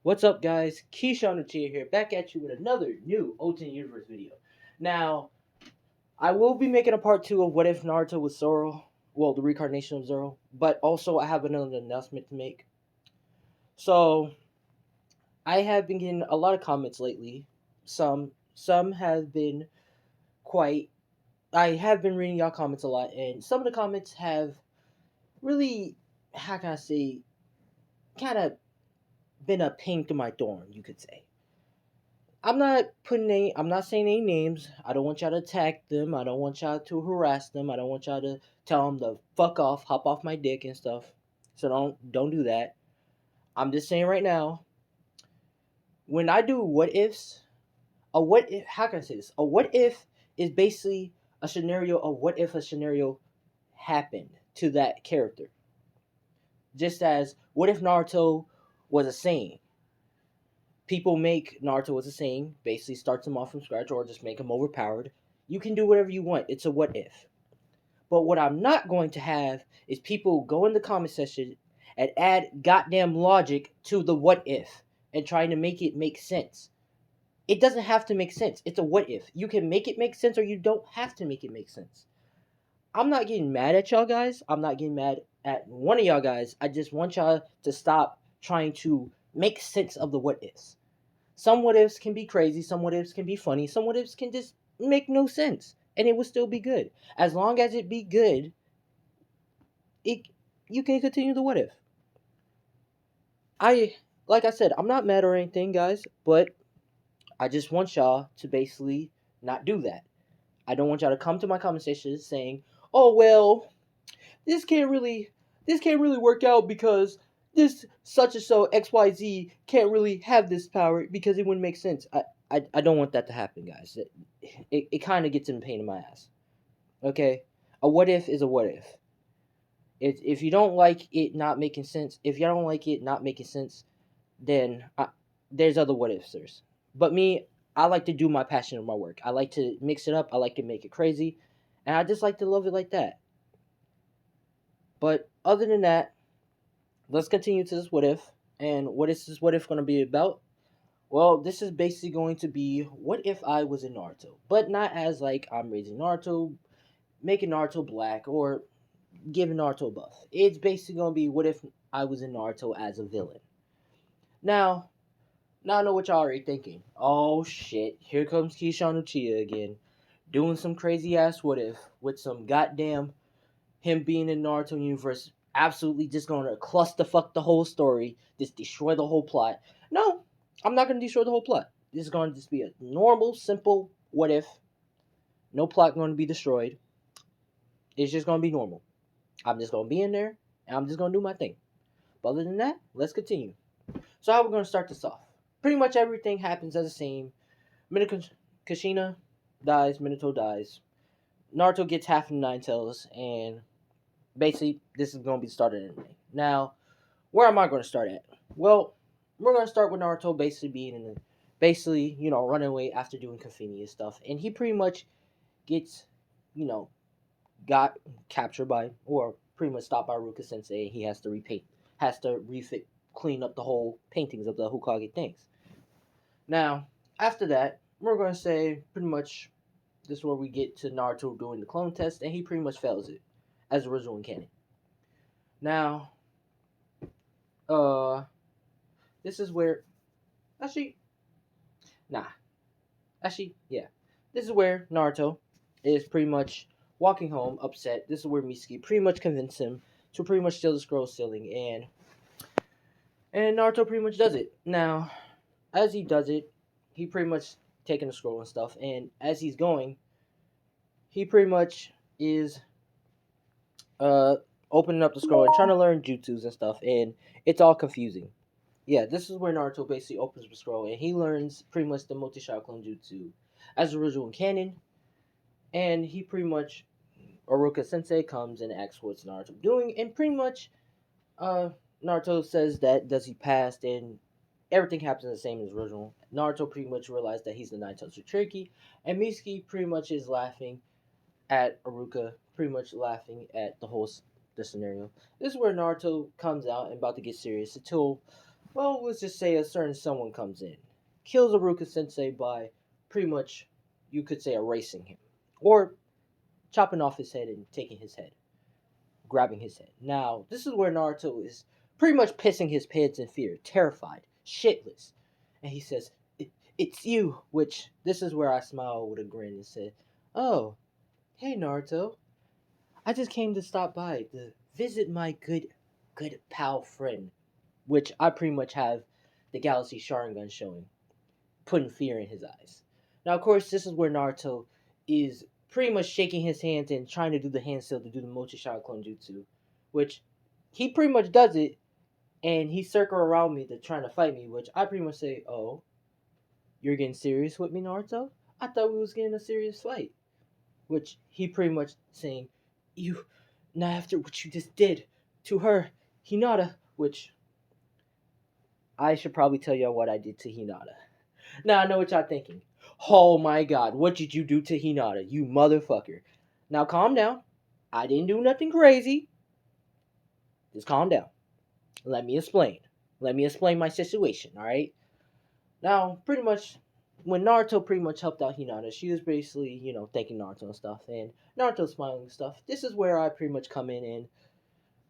What's up, guys? Keyshawn Uchiha here, back at you with another new Ultimate Universe video. Now, I will be making a part 2 of What If Naruto was Zoro, well, the reincarnation of Zoro, but also I have another announcement to make. So, I have been getting a lot of comments lately. Some have been quite. I have been reading y'all comments a lot, and some of the comments have really, how can I say, kind of been a pain to my thorn, you could say. I'm not saying any names. I don't want y'all to attack them. I don't want y'all to harass them. I don't want y'all to tell them to fuck off, hop off my dick and stuff. So don't do that. I'm just saying right now, when I do what ifs, a what if how can I say this? A what if is basically a scenario of what if a scenario happened to that character. Just as what if Naruto was a Saiyan? People make Naruto as a Saiyan, basically starts him off from scratch or just make him overpowered. You can do whatever you want. It's a what if. But what I'm not going to have is people go in the comment section and add goddamn logic to the what if and trying to make it make sense. It doesn't have to make sense. It's a what if. You can make it make sense or you don't have to make it make sense. I'm not getting mad at y'all guys. I'm not getting mad at one of y'all guys. I just want y'all to stop trying to make sense of the what ifs. Some what ifs can be crazy, some what ifs can be funny, some what ifs can just make no sense, and it will still be good. As long as it be good, it you can continue the what if. I like I said, I'm not mad or anything, guys, but I just want y'all to basically not do that. I don't want y'all to come to my conversations saying, "Oh well, this can't really this can't really work out because this such and so XYZ can't really have this power because it wouldn't make sense." I don't want that to happen, guys. It kind of gets in pain in my ass. Okay? A what if is a what if. If you don't like it not making sense, if you don't like it not making sense, then there's other what ifs. But me, I like to do my passion of my work. I like to mix it up. I like to make it crazy. And I just like to love it like that. But other than that, let's continue to this what if. And what is this what if going to be about? Well, this is basically going to be what if I was in Naruto, but not as like I'm raising Naruto, making Naruto black, or giving Naruto a buff. It's basically going to be what if I was in Naruto as a villain. Now, now I know what y'all are already thinking. Oh shit, here comes Keyshawn Uchiha again, doing some crazy ass what if with some goddamn him being in Naruto universe, absolutely just gonna clusterfuck the whole story, just destroy the whole plot. No, I'm not gonna destroy the whole plot. This is gonna just be a normal, simple what if. No plot gonna be destroyed. It's just gonna be normal. I'm just gonna be in there and I'm just gonna do my thing. But other than that, let's continue. So how we're gonna start this off? Pretty much everything happens as the same. Kashina dies, Minato dies. Naruto gets half of the Nine Tails, and basically this is going to be the start of the anime. Now, where am I going to start at? Well, we're going to start with Naruto basically being in the, basically, running away after doing Kafini and stuff. And he pretty much gets, you know, got captured by, or pretty much stopped by Ruka Sensei. He has to repaint, has to refit, clean up the whole paintings of the Hokage things. Now, after that, we're going to say pretty much this is where we get to Naruto doing the clone test, and he pretty much fails it as original in canon. Now, uh, this is where actually, nah, actually, yeah, this is where Naruto is pretty much walking home upset. This is where Mitsuki pretty much convinced him to pretty much steal the scroll stealing, and Naruto pretty much does it. Now, as he does it, he pretty much taking the scroll and stuff, and as he's going, he pretty much is uh opening up the scroll and trying to learn jutsus and stuff, and it's all confusing. Yeah, this is where Naruto basically opens the scroll and he learns pretty much the multi-shot clone jutsu as original in canon, and he pretty much Oroka Sensei comes and asks what's Naruto doing, and pretty much uh Naruto says that does he passed, and everything happens the same as original. Naruto pretty much realized that he's the Nine Tails Tricky, and Mitsuki pretty much is laughing at Aruka, pretty much laughing at the whole the scenario. This is where Naruto comes out and about to get serious until Well, let's just say a certain someone comes in, kills Aruka Sensei by pretty much, you could say, erasing him, or chopping off his head and taking his head, grabbing his head. Now, this is where Naruto is pretty much pissing his pants in fear, terrified, shitless. And he says, "It's you," which this is where I smile with a grin and said, "Oh, hey Naruto. I just came to stop by to visit my good pal friend," which I pretty much have the Galaxy Sharingan showing, putting fear in his eyes. Now, of course, this is where Naruto is pretty much shaking his hands and trying to do the hand seal to do the Mochi Shadow Clone Jutsu, which he pretty much does it, and he circle around me to trying to fight me, which I pretty much say, "Oh, you're getting serious with me, Naruto? I thought we was getting a serious fight." Which he pretty much saying, "You, not after what you just did to her, Hinata," which I should probably tell y'all what I did to Hinata. Now I know what y'all thinking. Oh my god, what did you do to Hinata, you motherfucker? Now calm down. I didn't do nothing crazy. Just calm down. Let me explain. Let me explain my situation, alright? Now, pretty much, when Naruto pretty much helped out Hinata, she was basically, thanking Naruto and stuff, and Naruto smiling and stuff. This is where I pretty much come in and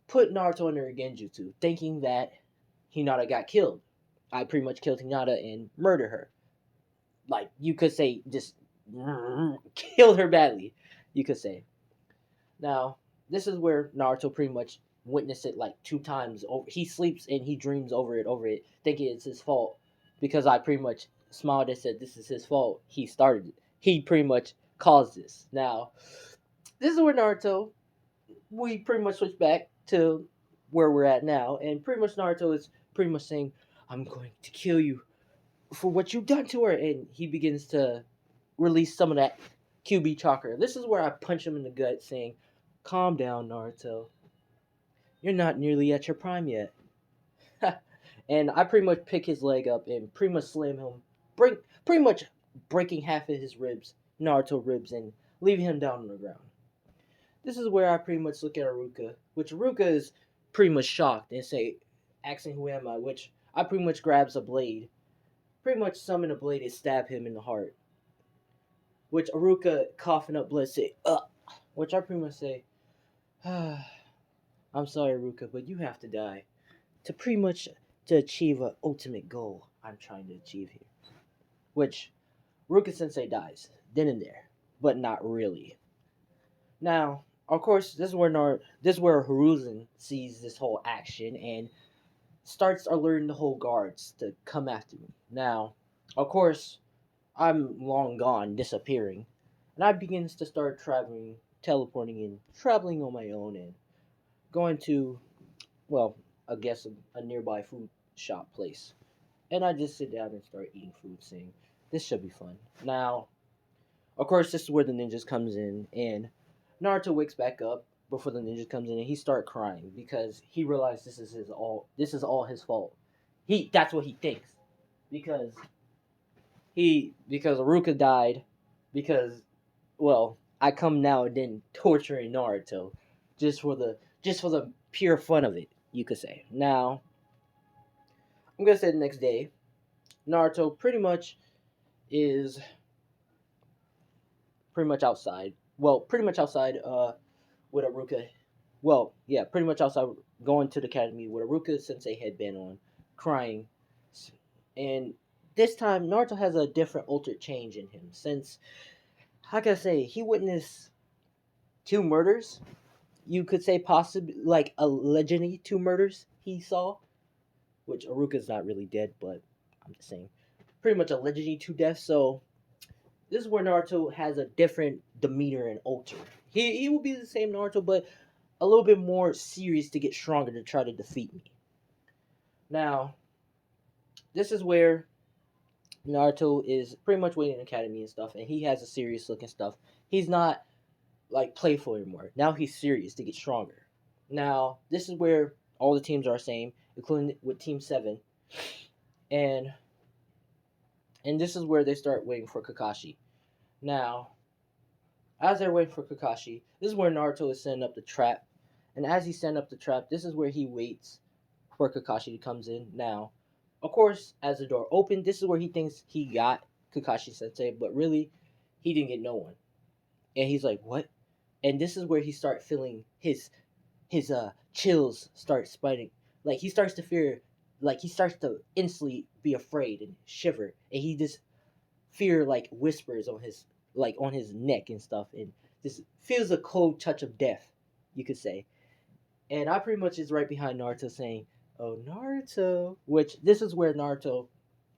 put Naruto under a Genjutsu, thinking that Hinata got killed. I pretty much killed Hinata and murdered her. Like, you could say, just killed her badly, you could say. Now, this is where Naruto pretty much witnessed it like 2 times. He sleeps and he dreams over it, thinking it's his fault. Because I pretty much smiled and said, "This is his fault. He started it. He pretty much caused this." Now, this is where Naruto, we pretty much switch back to where we're at now. And pretty much Naruto is pretty much saying, "I'm going to kill you for what you've done to her." And he begins to release some of that QB chakra. This is where I punch him in the gut, saying, "Calm down, Naruto. You're not nearly at your prime yet." And I pretty much pick his leg up and pretty much slam him, pretty much breaking half of his ribs, Naruto ribs, and leaving him down on the ground. This is where I pretty much look at Aruka, which Aruka is pretty much shocked and say, asking who am I, which I pretty much grabs a blade, pretty much summon a blade and stab him in the heart. Which Aruka, coughing up blood, say, "Ugh," which I pretty much say, "I'm sorry, Aruka, but you have to die to pretty much to achieve an ultimate goal I'm trying to achieve here." Which Ruka Sensei dies then and there, but not really. Now, of course, this is where Hiruzen sees this whole action and starts alerting the whole guards to come after me. Now, of course, I'm long gone, disappearing, and I begins to start traveling, teleporting and traveling on my own and going to, well, I guess a nearby food shop place. And I just sit down and start eating food, saying, "This should be fun." Now, of course, this is where the ninjas comes in, and Naruto wakes back up before the ninja comes in, and he start crying because he realized this is all his fault. That's what he thinks because because Aruka died because, well, I come now and then torturing Naruto just for the pure fun of it, you could say. Now, I'm gonna say the next day, Naruto pretty much is pretty much outside. Well, pretty much outside with Aruka. Well, yeah, pretty much outside going to the academy with Aruka Sensei headband on, crying. And this time Naruto has a different altered change in him since, how can I say, he witnessed 2 murders. You could say possibly like allegedly 2 murders he saw, which Aruka's not really dead, but I'm just saying pretty much allegedly 2 deaths. So this is where Naruto has a different demeanor and alter. He will be the same Naruto, but a little bit more serious to get stronger to try to defeat me. Now, this is where Naruto is pretty much waiting in the academy and stuff, and he has a serious look and stuff. He's not like playful anymore. Now he's serious to get stronger. Now, this is where all the teams are the same, including with Team 7. And this is where they start waiting for Kakashi. Now, as they're waiting for Kakashi, this is where Naruto is setting up the trap. And as he's setting up the trap, this is where he waits for Kakashi to comes in. Now, Of course, as the door opened, this is where he thinks he got Kakashi Sensei, but really, he didn't get no one. And he's like, "What?" And this is where he start feeling his chills start spiting. Like he starts to fear, like he starts to instantly be afraid and shiver, and he just fear like whispers on his neck and stuff, and just feels a cold touch of death, you could say. And I pretty much is right behind Naruto saying, "Oh Naruto," which this is where Naruto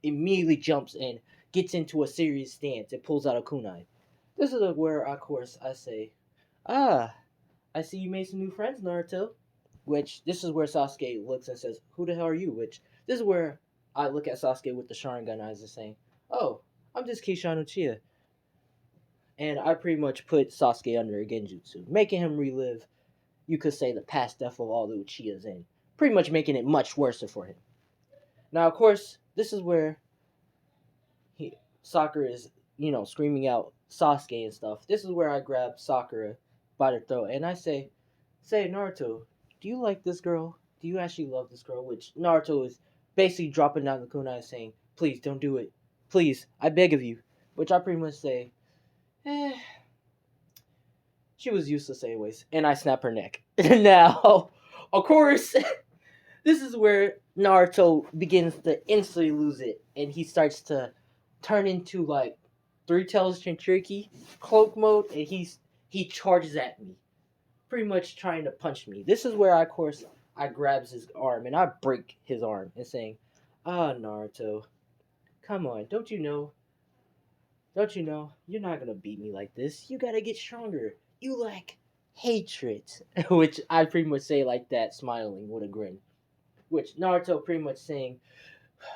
immediately jumps and gets into a serious stance and pulls out a kunai. This is where, of course, I say, "Ah, I see you made some new friends, Naruto." Which this is where Sasuke looks and says, "Who the hell are you?" Which this is where I look at Sasuke with the Sharingan eyes and saying, "Oh, I'm just Kishan Uchiha." And I pretty much put Sasuke under a Genjutsu, making him relive, you could say, the past death of all the Uchihas, and pretty much making it much worse for him. Now, of course, this is where Sakura is, screaming out Sasuke and stuff. This is where I grab Sakura by the throat and I say, "Naruto, do you like this girl? Do you actually love this girl?" Which Naruto is basically dropping down the kunai and saying, "Please don't do it. Please, I beg of you." Which I pretty much say, eh, she was useless anyways. And I snap her neck. Now, of course, this is where Naruto begins to instantly lose it. And he starts to turn into like Three Tails Jinchuriki cloak mode. And he charges at me, pretty much trying to punch me. This is where, of course, I grabs his arm and I break his arm and saying, "Ah, Naruto, come on, don't you know? Don't you know? You're not gonna beat me like this. You gotta get stronger. You lack hatred." Which I pretty much say like that, smiling with a grin. Which Naruto pretty much saying,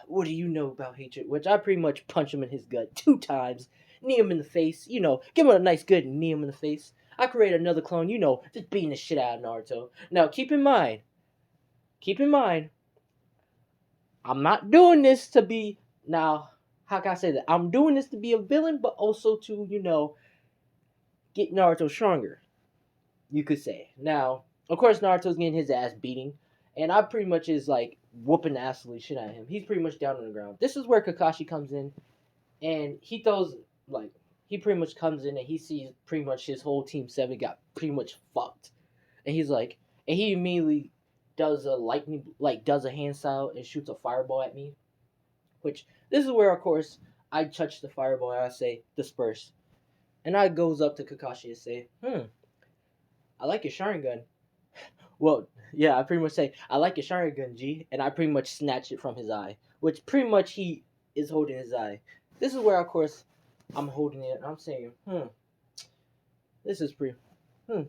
"What do you know about hatred?" Which I pretty much punch him in his gut 2 times, knee him in the face, give him a nice good knee him in the face. I create another clone, just beating the shit out of Naruto. Now keep in mind, I'm not doing this to be now. How can I say that? I'm doing this to be a villain, but also to get Naruto stronger. You could say. Now, of course, Naruto's getting his ass beating, and I pretty much is like whooping the absolute shit out of him. He's pretty much down on the ground. This is where Kakashi comes in, and he throws like he pretty much comes in and he sees pretty much his whole team seven got pretty much fucked, and he's like, and he immediately does a lightning does a hand style and shoots a fireball at me. Which this is where, of course, I touch the fireball and I say disperse, and I goes up to Kakashi and say, "I like your Sharingan." Well, yeah, I pretty much say, "I like your Sharingan, G," and I pretty much snatch it from his eye, which pretty much he is holding his eye. This is where, of course, I'm holding it and I'm saying, this is pretty, hmm,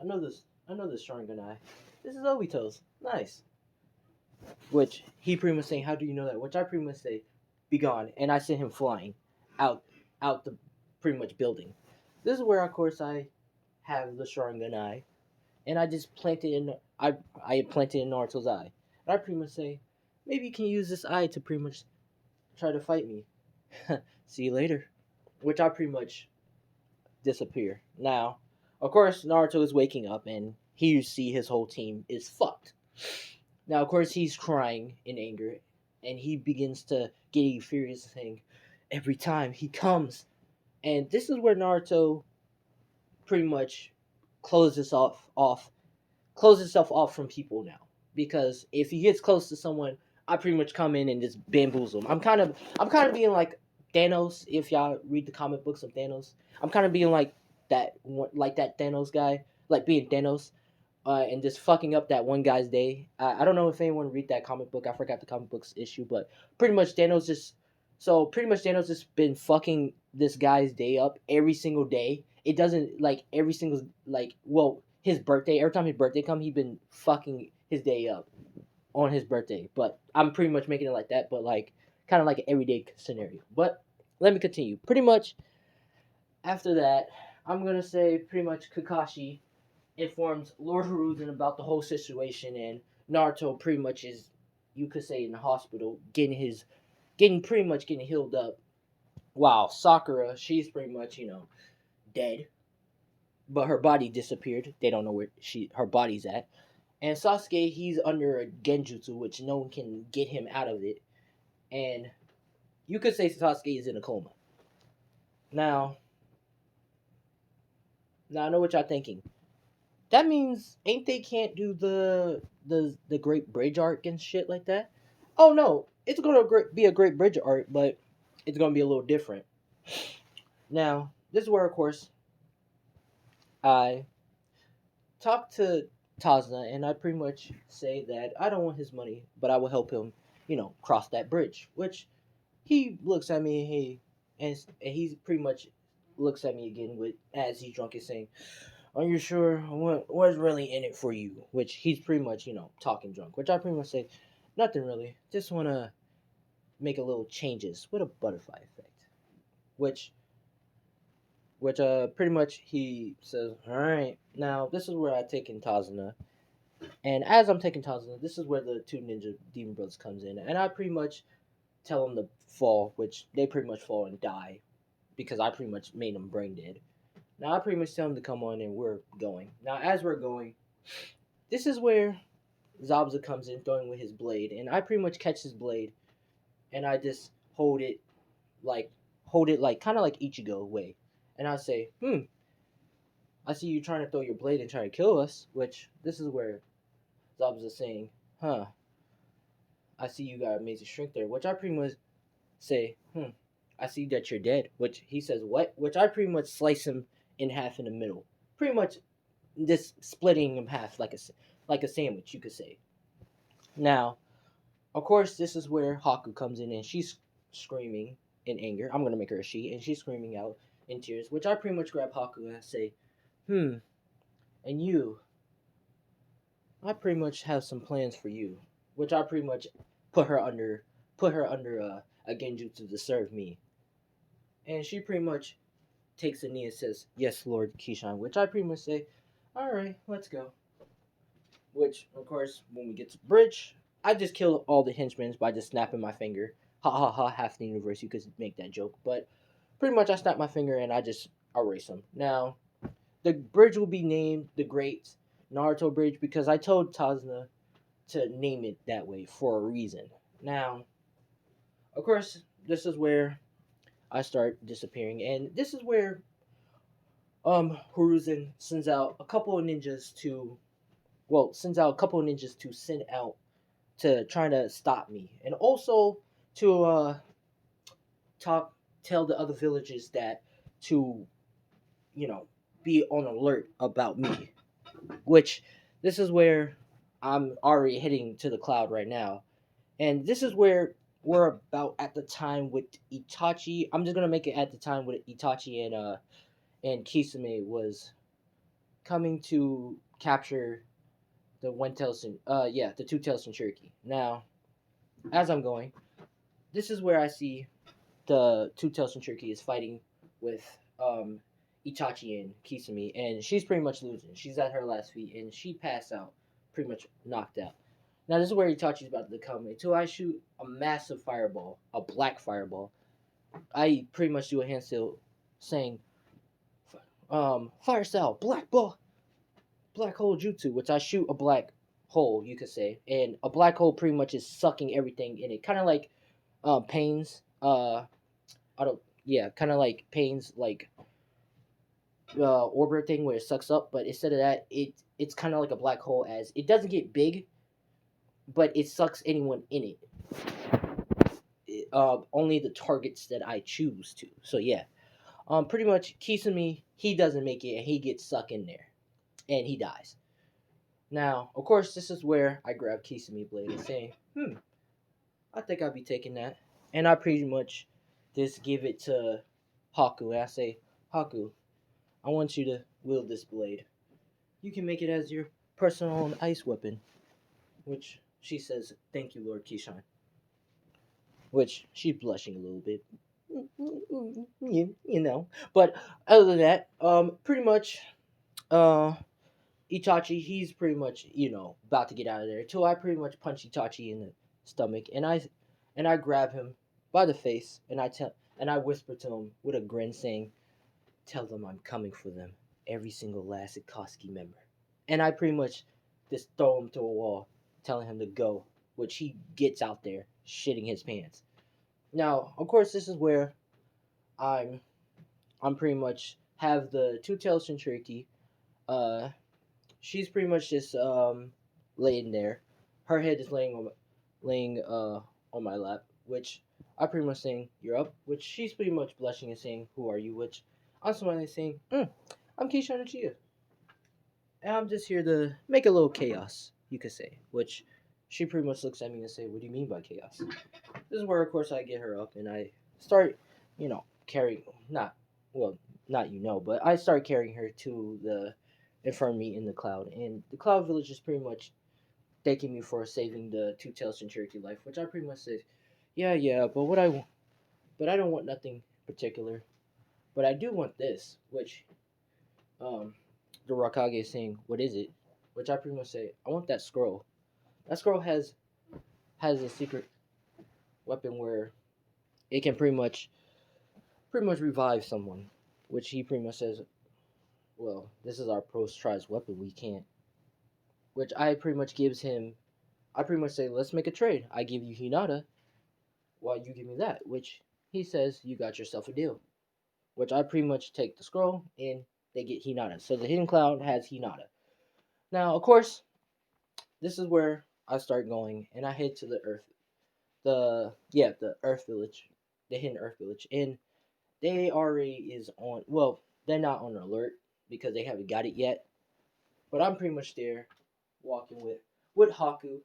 I know this Sharingan eye. This is Obito's. Nice. Which he pretty much saying, "How do you know that?" Which I pretty much say, "Be gone," and I send him flying out, out the pretty much building. This is where, of course, I have the Sharingan eye, and I just plant it in. I planted in Naruto's eye, and I pretty much say, "Maybe you can use this eye to pretty much try to fight me." See you later. Which I pretty much disappear. Now, of course, Naruto is waking up, and he see his whole team is fucked. Now, of course, he's crying in anger, and he begins to get furious, saying, "Every time he comes," and this is where Naruto pretty much closes off close himself off from people now, because if he gets close to someone, I pretty much come in and just bamboozle him. I'm kind of being like Thanos. If y'all read the comic books of Thanos, I'm kind of being like that Thanos guy, like being Thanos, and just fucking up that one guy's day. I don't know if anyone read that comic book. I forgot the comic books issue, but pretty much Thanos just been fucking this guy's day up every single day. It doesn't like every single his birthday. Every time his birthday come, he been fucking his day up on his birthday. But I'm pretty much making it like that, but like kind of like an everyday scenario. But let me continue. Pretty much after that, I'm gonna say pretty much Kakashi informs Lord Hiruzen about the whole situation, and Naruto pretty much is, you could say, in the hospital, getting healed up. While Sakura, she's pretty much, dead, but her body disappeared. They don't know where her body's at. And Sasuke, he's under a genjutsu, which no one can get him out of it. and you could say Sasuke is in a coma. Now, now I know what y'all thinking. That means ain't they can't do the Great Bridge arc and shit like that? Oh no, it's gonna be a Great Bridge arc, but it's gonna be a little different. Now, this is where, of course, I talk to Tazna, and I pretty much say that I don't want his money, but I will help him, cross that bridge. Which he looks at me, and he pretty much looks at me again with as he's drunk and saying, "Are you sure? What's really in it for you?" Which he's pretty much talking drunk. Which I pretty much say, nothing really. Just wanna make a little changes with a butterfly effect. Which pretty much he says, all right, now this is where I take in Tazuna. And as I'm taking Tazuna, this is where the two ninja demon brothers comes in. And I pretty much tell them to fall, which they pretty much fall and die. Because I pretty much made them brain dead. Now I pretty much tell them to come on and we're going. Now as we're going, this is where Zabza comes in throwing with his blade. And I pretty much catch his blade. And I just like, hold it like, kind of like Ichigo way. And I say, I see you trying to throw your blade and try to kill us, which this is where Zabza is saying, huh, I see you got amazing strength there, which I pretty much say, I see that you're dead, which he says, what? Which I pretty much slice him in half in the middle. Pretty much just splitting him half like a sandwich, you could say. Now, of course, this is where Haku comes in and she's screaming in anger. I'm going to make her a she, and she's screaming out in tears, which I pretty much grab Haku and I say, and you, I pretty much have some plans for you, which I pretty much put her under a genjutsu to serve me, and she pretty much takes a knee and says, "Yes, Lord Kishan," which I pretty much say, "All right, let's go." Which, of course, when we get to the bridge, I just kill all the henchmen by just snapping my finger. Ha ha ha! Half the universe, you could make that joke, but pretty much I snap my finger and I just erase them. Now, the bridge will be named the Great Naruto Bridge because I told Tazna to name it that way for a reason. Now, of course, this is where I start disappearing, and this is where Hiruzen sends out a couple of ninjas to send out to try to stop me, and also to talk tell the other villages that to you know be on alert about me. Which this is where I'm already heading to the cloud right now. And this is where we're about at the time with Itachi. I'm just gonna make it at the time with Itachi and Kisame was coming to capture the two tails Cherokee. Now, as I'm going, this is where I see the two tails Cherokee is fighting with Itachi and Kisame, and she's pretty much losing. She's at her last feet, and she passed out, pretty much knocked out. Now this is where Itachi's about to come until I shoot a massive fireball, a black fireball. I pretty much do a handstand saying, fire style, black ball, black hole jutsu, which I shoot a black hole, you could say, and a black hole pretty much is sucking everything in it, kind of like Pain's, I don't, yeah, kind of like Pain's like orbiter thing where it sucks up, but instead of that, it's kind of like a black hole as it doesn't get big, but it sucks anyone in it. Only the targets that I choose to. So yeah, pretty much Kisame, he doesn't make it and he gets sucked in there, and he dies. Now, of course, this is where I grab Kisame blade and say, I think I'll be taking that, and I pretty much just give it to Haku, and I say, Haku, I want you to wield this blade. You can make it as your personal ice weapon. Which she says, thank you, Lord Kishan. Which she's blushing a little bit. You know. But other than that, pretty much, Itachi, he's pretty much, about to get out of there. Till I pretty much punch Itachi in the stomach, and I grab him by the face, and I whisper to him with a grin, saying, "Tell them I'm coming for them, every single last Akatsuki member." And I pretty much just throw him to a wall, telling him to go, which he gets out there, shitting his pants. Now, of course, this is where I'm I'm pretty much have the two tails Shinchuriki. Uh, she's pretty much just laying there. Her head is laying on my lap, which I pretty much saying you're up, which she's pretty much blushing and saying who are you, which I'm smiling saying I'm Keisha Chia, and I'm just here to make a little chaos, you could say, which she pretty much looks at me and say, what do you mean by chaos? This is where, of course, I get her up and I start, carrying, not, well, not but I start carrying her to the infirmary in the cloud. And the cloud village is pretty much thanking me for saving the two tails and Cherokee life, which I pretty much said, yeah, but but I don't want nothing particular. But I do want this, which um, the Rakage is saying, what is it? Which I pretty much say, I want that scroll. That scroll has a secret weapon where it can pretty much revive someone, which he pretty much says, well, this is our post-tries weapon. We can't. Which I pretty much gives him. I pretty much say, let's make a trade. I give you Hinata, while you give me that. Which he says, you got yourself a deal. Which I pretty much take the scroll and they get Hinata. So the hidden cloud has Hinata. Now, of course, this is where I start going, and I head to the Earth, the Earth Village, the hidden Earth Village, and they already is on. Well, they're not on alert because they haven't got it yet. But I'm pretty much there, walking with Haku,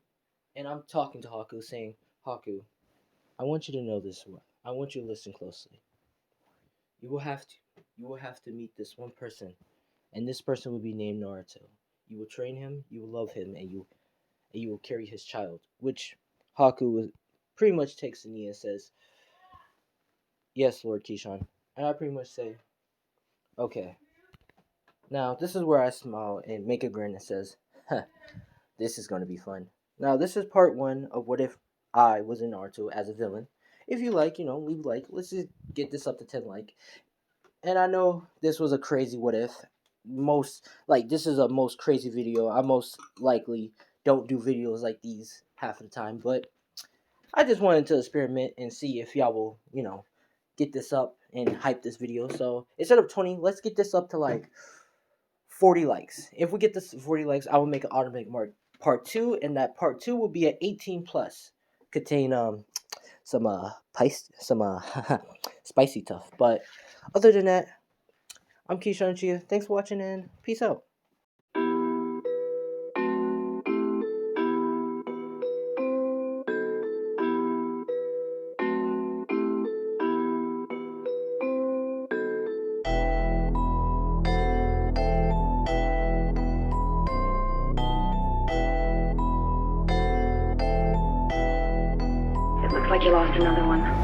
and I'm talking to Haku, saying, Haku, I want you to know this one. I want you to listen closely. You will have to. You will have to meet this one person, and this person will be named Naruto. You will train him. You will love him, and you will carry his child. Which Haku pretty much takes the knee and says, "Yes, Lord Kishan." And I pretty much say, "Okay." Now, this is where I smile and make a grin and says, huh, this is going to be fun. Now, this is part one of what if I was in Naruto as a villain. If you like, leave a like. Let's just get this up to 10 like. And I know this was a crazy what if. This is a most crazy video. I most likely don't do videos like these half of the time. But I just wanted to experiment and see if y'all will, get this up and hype this video. So instead of 20, let's get this up to like 40 likes. If we get this 40 likes, I will make an automatic mark part 2, and that part 2 will be at 18 plus. Contain some spicy stuff. But other than that, I'm Keisha Chia. Thanks for watching and peace out. It looks like you lost another one.